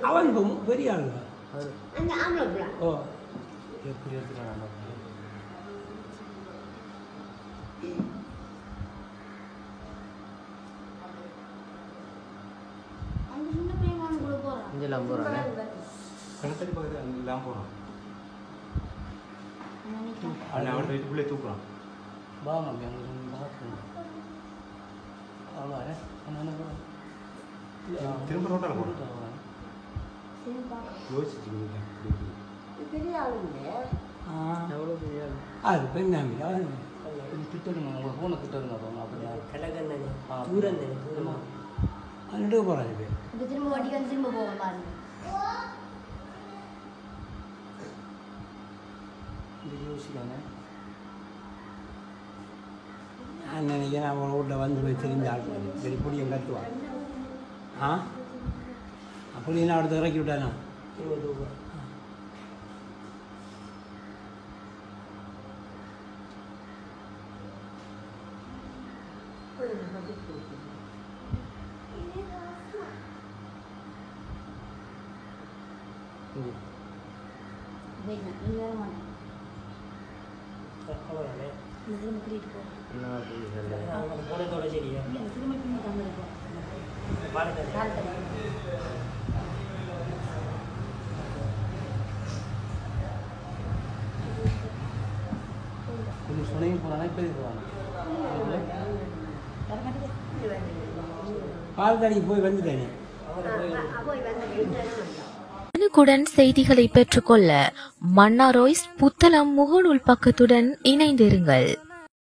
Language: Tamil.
அவன் பெரிய ஆள் ஓ எப்படி எடுத்துக்கலாம் இதெல்லாம் போகிறாங்க கணத்தடி பக்கத்தில் எல்லாம் போகிறான் அவன் வீட்டுக்குள்ளே தூக்குறான் வாங்க அப்படி அங்கே பார்க்கணும் அவ்வளோ என்ன போகிறோம் திரும்ப ரோட்டால் போகிறோம் யோசிச்சு எவ்வளோ பெரிய அது பெண்ணாமி திட்டுங்க உங்களை ஃபோனை திட்டுங்க அப்புறம் அப்படியா கலகண்ணே தூரம் தூரமா அன்றைக்கு போகிறாங்க இப்போ இப்போ திரும்ப வாட்டி வந்து திரும்ப போக பாருங்க இது யோசிக்காங்க நான் நினைக்கிறேன் அவன் வீட்டில் வந்து போய் தெரிஞ்ச ஆள் சரி புடியும் கத்துவான் ஆ அப்படி நான் அடுத்து இறக்கி விட்டானா அவ்வளோதானே திரும்ப கூட்டிகிட்டு போ போனதோட சரியா திரும்ப திரும்ப தந்துட்டு போ பாருங்க கொஞ்சம் சொன்னையும் போகிறானா இப்போ போகிறானா பால் கடைக்கு போய் வந்துட்டேனே உடனுக்குடன் செய்திகளை பெற்றுக்கொள்ள மன்னாரோய்ஸ் புத்தளம் முகநூல் பக்கத்துடன் இணைந்திருங்கள்.